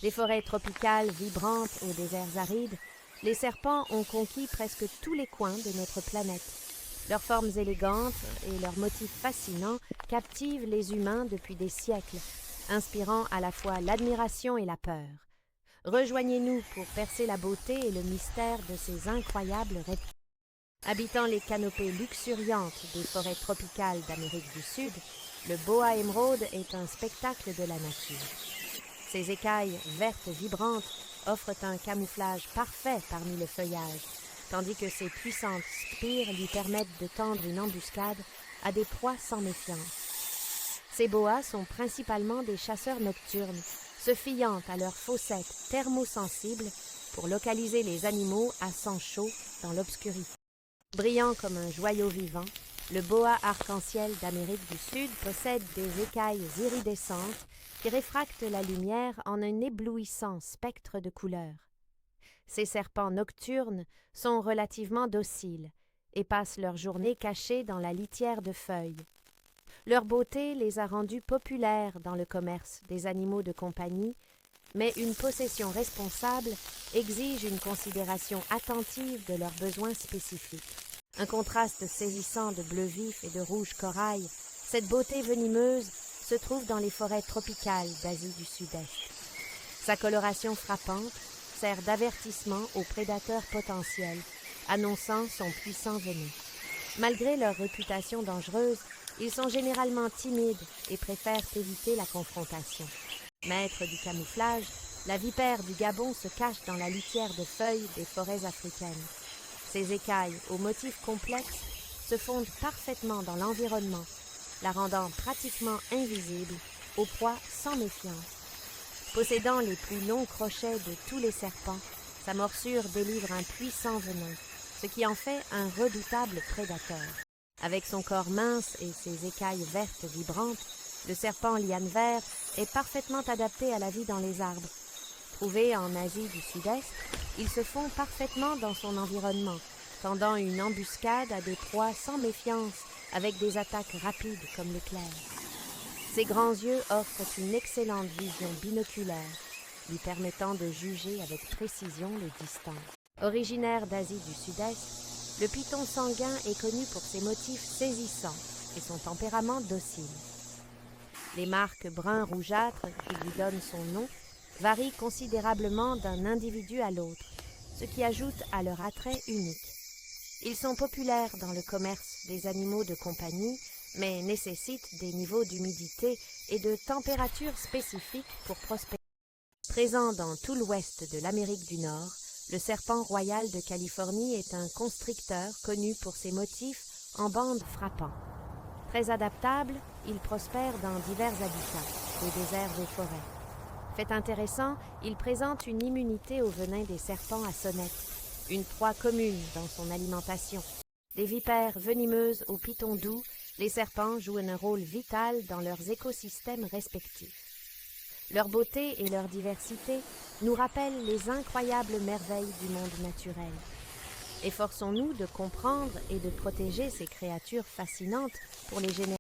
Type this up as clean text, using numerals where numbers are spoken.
Des forêts tropicales vibrantes aux déserts arides, les serpents ont conquis presque tous les coins de notre planète. Leurs formes élégantes et leurs motifs fascinants captivent les humains depuis des siècles, inspirant à la fois l'admiration et la peur. Rejoignez-nous pour percer la beauté et le mystère de ces incroyables reptiles. Habitant les canopées luxuriantes des forêts tropicales d'Amérique du Sud, le boa émeraude est un spectacle de la nature. Ses écailles vertes vibrantes offrent un camouflage parfait parmi le feuillage, tandis que ses puissantes spires lui permettent de tendre une embuscade à des proies sans méfiance. Ces boas sont principalement des chasseurs nocturnes, se fiant à leurs fossettes thermosensibles pour localiser les animaux à sang chaud dans l'obscurité. Brillant comme un joyau vivant, le boa arc-en-ciel d'Amérique du Sud possède des écailles iridescentes qui réfractent la lumière en un éblouissant spectre de couleurs. Ces serpents nocturnes sont relativement dociles et passent leur journée cachés dans la litière de feuilles. Leur beauté les a rendus populaires dans le commerce des animaux de compagnie, mais une possession responsable exige une considération attentive de leurs besoins spécifiques. Un contraste saisissant de bleu vif et de rouge corail, cette beauté venimeuse se trouve dans les forêts tropicales d'Asie du Sud-Est. Sa coloration frappante sert d'avertissement aux prédateurs potentiels, annonçant son puissant venin. Malgré leur réputation dangereuse, ils sont généralement timides et préfèrent éviter la confrontation. Maître du camouflage, la vipère du Gabon se cache dans la litière de feuilles des forêts africaines. Ses écailles, aux motifs complexes, se fondent parfaitement dans l'environnement, la rendant pratiquement invisible aux proies sans méfiance. Possédant les plus longs crochets de tous les serpents, sa morsure délivre un puissant venin, ce qui en fait un redoutable prédateur. Avec son corps mince et ses écailles vertes vibrantes, le serpent liane vert est parfaitement adapté à la vie dans les arbres. Trouvé en Asie du Sud-Est, il se fond parfaitement dans son environnement, tendant une embuscade à des proies sans méfiance avec des attaques rapides comme l'éclair. Ses grands yeux offrent une excellente vision binoculaire, lui permettant de juger avec précision les distances. Originaire d'Asie du Sud-Est, le python sanguin est connu pour ses motifs saisissants et son tempérament docile. Les marques brun-rougeâtres qui lui donnent son nom varient considérablement d'un individu à l'autre, ce qui ajoute à leur attrait unique. Ils sont populaires dans le commerce des animaux de compagnie, mais nécessitent des niveaux d'humidité et de température spécifiques pour prospérer. Présent dans tout l'ouest de l'Amérique du Nord, le serpent royal de Californie est un constricteur connu pour ses motifs en bandes frappants. Très adaptable, il prospère dans divers habitats, des déserts et forêts. Fait intéressant, il présente une immunité au venin des serpents à sonnette, une proie commune dans son alimentation. Des vipères venimeuses aux pitons doux, les serpents jouent un rôle vital dans leurs écosystèmes respectifs. Leur beauté et leur diversité nous rappellent les incroyables merveilles du monde naturel. Efforçons-nous de comprendre et de protéger ces créatures fascinantes pour les générations.